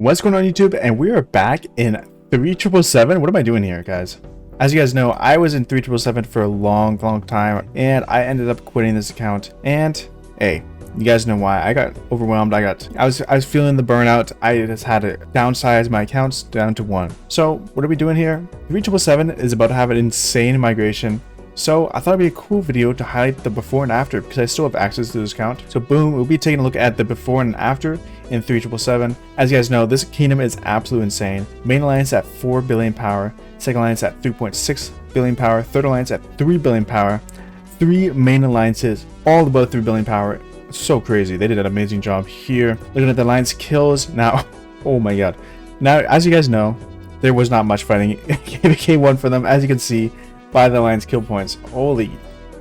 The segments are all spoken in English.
What's going on YouTube? And we are back in 3777. What am I doing here, guys? As you guys know, I was in 3777 for a long time, and I ended up quitting this account. And hey, you guys know why. I got overwhelmed. I was feeling the burnout. I just had to downsize my accounts down to 1. So what are we doing here? 3777 is about to have an insane migration. So I thought it'd be a cool video to highlight the before and after because I still have access to this account. So boom, we'll be taking a look at the before and after in 3777. As you guys know, this kingdom is absolutely insane. Main alliance at 4 billion power, second alliance at 3.6 billion power, third alliance at 3 billion power, 3 main alliances all above 3 billion power. It's so crazy. They did an amazing job here. Looking at the alliance kills now. Oh my god. Now, as you guys know, there was not much fighting. KVK won for them, as you can see by the alliance kill points. Holy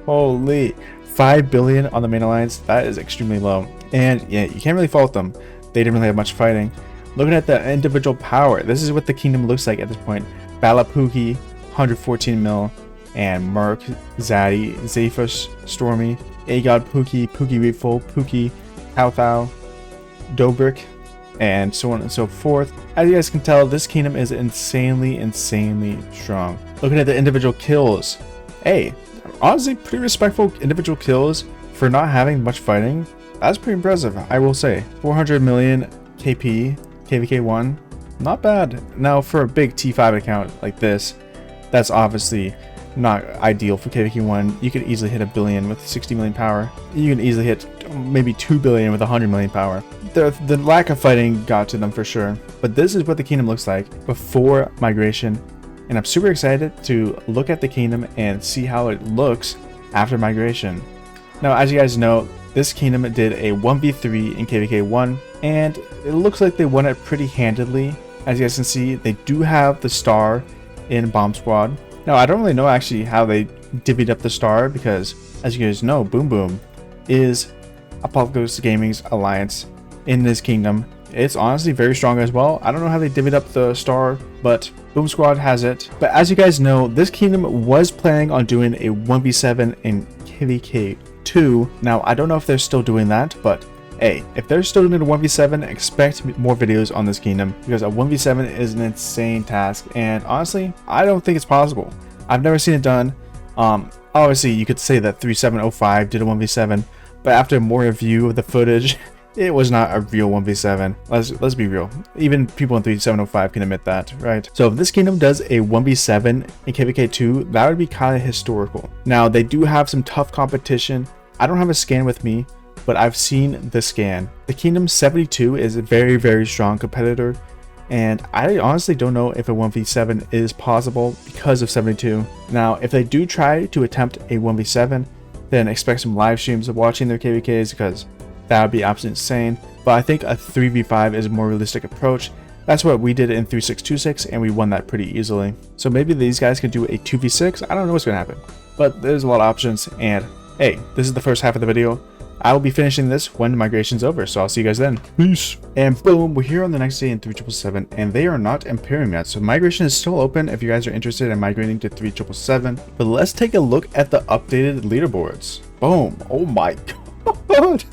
5 billion on the main alliance. That is extremely low, and yeah, you can't really fault them. They didn't really have much fighting. Looking at the individual power, this is what the kingdom looks like at this point. Balapuki 114 mil, and Merc, Zaddy, Zephyrus, Stormy, Agod, Pookie, Reeful, Pookie, Thao, Dobrik, and so on and so forth. As you guys can tell, this kingdom is insanely strong. Looking at the individual kills, hey, honestly pretty respectful individual kills for not having much fighting. That's pretty impressive, I will say. 400 million KP, KVK1, not bad. Now for a big T5 account like this, that's obviously not ideal for KVK1. You could easily hit 1 billion with 60 million power. You can easily hit maybe 2 billion with 100 million power. The lack of fighting got to them for sure. But this is what the kingdom looks like before migration. And I'm super excited to look at the kingdom and see how it looks after migration. Now, as you guys know, this kingdom did a 1v3 in KVK1, and it looks like they won it pretty handedly. As you guys can see, they do have the star in Bomb Squad. Now, I don't really know actually how they divvied up the star because, as you guys know, Boom Boom is Apocalypse Gaming's alliance in this kingdom. It's honestly very strong as well. I don't know how they divvied up the star, but Boom Squad has it. But as you guys know, this kingdom was planning on doing a 1v7 in KVK2. Now, I don't know if they're still doing that, but hey, if they're still doing a 1v7, expect more videos on this kingdom because a 1v7 is an insane task, and honestly, I don't think it's possible. I've never seen it done. Obviously, you could say that 3705 did a 1v7, but after more review of the footage, it was not a real 1v7. Let's be real. Even people in 3705 can admit that, right? So if this kingdom does a 1v7 in KVK2, that would be kind of historical. Now, they do have some tough competition. I don't have a scan with me, but I've seen the scan. The Kingdom 72 is a very strong competitor, and I honestly don't know if a 1v7 is possible because of 72. Now, if they do try to attempt a 1v7, then expect some live streams of watching their KVKs because that would be absolutely insane. But I think a 3v5 is a more realistic approach. That's what we did in 3626, and we won that pretty easily. So maybe these guys could do a 2v6. I don't know what's going to happen, but there's a lot of options. And hey, this is the first half of the video. I will be finishing this when migration's over, so I'll see you guys then. Peace. And boom, we're here on the next day in 3777, and they are not impairing yet. So migration is still open if you guys are interested in migrating to 3777. But let's take a look at the updated leaderboards. Boom. Oh my god.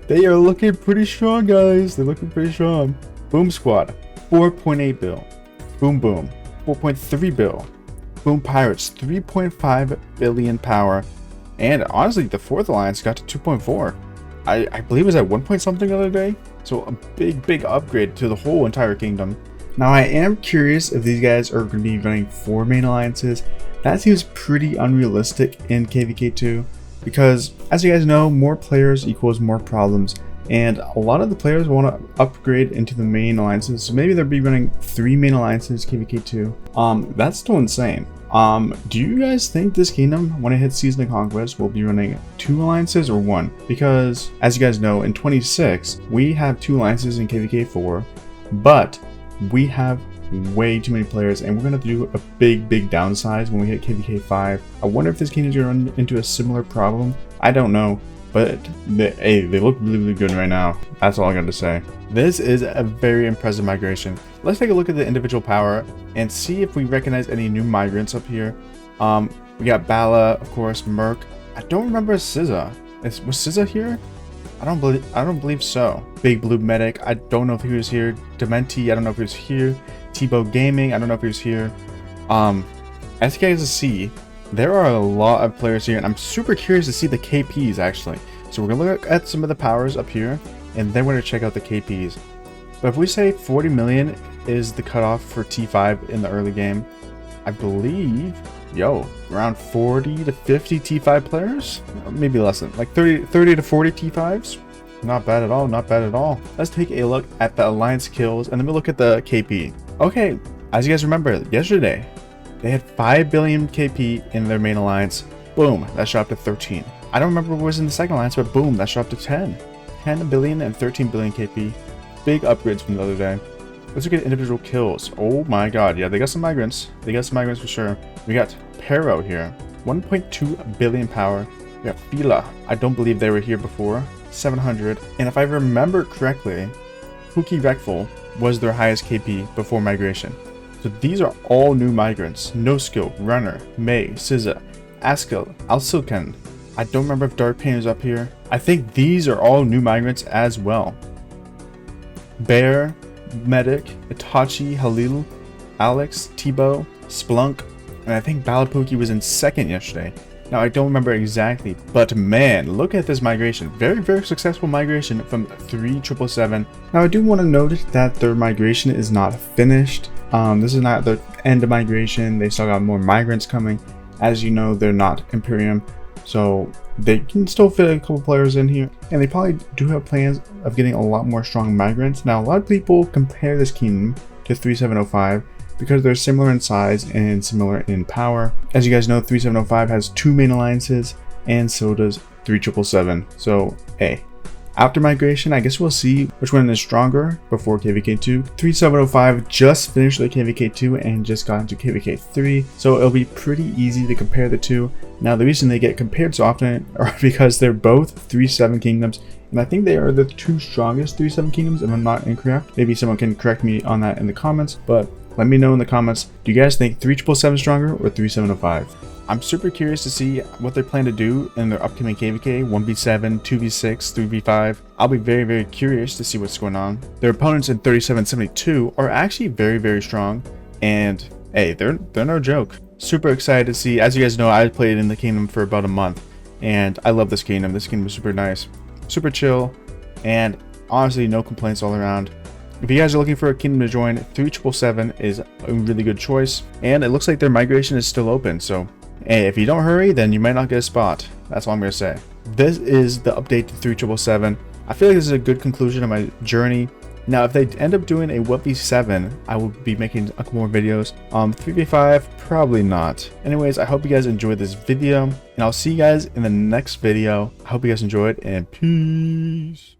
They are looking pretty strong, guys. They're looking pretty strong. Boom Squad, 4.8 bill. Boom Boom, 4.3 bill. Boom Pirates, 3.5 billion power. And honestly, the fourth alliance got to 2.4. I believe it was at 1 point something the other day. So a big upgrade to the whole entire kingdom. Now I am curious if these guys are going to be running 4 main alliances. That seems pretty unrealistic in KVK2 because, as you guys know, more players equals more problems. And a lot of the players want to upgrade into the main alliances. So maybe they'll be running 3 main alliances KVK2. That's still insane. Do you guys think this kingdom, when it hits Season of Conquest, will be running 2 alliances or 1? Because, as you guys know, in 26, we have 2 alliances in KVK4, but we have way too many players, and we're going to do a big downsize when we hit KVK5. I wonder if this kingdom is going to run into a similar problem. I don't know, but they look really good right now. That's all I got to say. This is a very impressive migration. Let's take a look at the individual power and see if we recognize any new migrants up here. We got Bala, of course, Merc. I don't remember SZA. Was SZA here? I don't believe so. Big Blue Medic, I don't know if he was here. Dementi, I don't know if he was here. Tebow Gaming, I don't know if he was here. As you guys can see, there are a lot of players here, and I'm super curious to see the KPs actually. So we're gonna look at some of the powers up here, and then we're gonna check out the KPs. But if we say 40 million is the cutoff for T5 in the early game, I believe, around 40 to 50 T5 players? Maybe less than, like 30 to 40 T5s? Not bad at all, not bad at all. Let's take a look at the alliance kills, and then we'll look at the KP. Okay, as you guys remember, yesterday, they had 5 billion KP in their main alliance. Boom, that shot up to 13. I don't remember what was in the second alliance, but boom, that shot up to 10. 10 billion and 13 billion KP. Big upgrades from the other day. Let's look at individual kills. Oh my god, yeah, they got some migrants. They got some migrants for sure. We got Pero here, 1.2 billion power. We got Fila. I don't believe they were here before, 700. And if I remember correctly, Huki Rekful was their highest KP before migration. So these are all new migrants. No Skill, Runner, May, Sizza, Askel, Alsilken. I don't remember if Dark Pain is up here. I think these are all new migrants as well. Bear, Medic, Itachi, Halil, Alex, Tebow, Splunk, and I think Balapuki was in second yesterday. Now I don't remember exactly, but man, look at this migration. Very, very successful migration from 3777. Now I do want to note that their migration is not finished. This is not the end of migration. They still got more migrants coming. As you know, they're not Imperium, so they can still fit a couple players in here, and they probably do have plans of getting a lot more strong migrants. Now a lot of people compare this kingdom to 3705 because they're similar in size and similar in power. As you guys know, 3705 has 2 main alliances, and so does 3777. So hey, after migration, I guess we'll see which one is stronger before KVK2. 3705 just finished the KVK2 and just got into KVK3, so it'll be pretty easy to compare the two. Now the reason they get compared so often are because they're both 3-7 kingdoms, and I think they are the two strongest 3-7 kingdoms if I'm not incorrect. Maybe someone can correct me on that in the comments, but let me know in the comments, do you guys think 3777 stronger or 3705? I'm super curious to see what they plan to do in their upcoming KVK, 1v7, 2v6, 3v5. I'll be very, very curious to see what's going on. Their opponents in 3772 are actually very, very strong, and hey, they're no joke. Super excited to see. As you guys know, I played in the kingdom for about a month, and I love this kingdom. This kingdom is super nice, super chill, and honestly, no complaints all around. If you guys are looking for a kingdom to join, 3777 is a really good choice, and it looks like their migration is still open, so hey, if you don't hurry, then you might not get a spot. That's all I'm going to say. This is the update to 3777. I feel like this is a good conclusion of my journey. Now, if they end up doing a 1v7, I will be making a couple more videos. 3v5, probably not. Anyways, I hope you guys enjoyed this video, and I'll see you guys in the next video. I hope you guys enjoyed, and peace.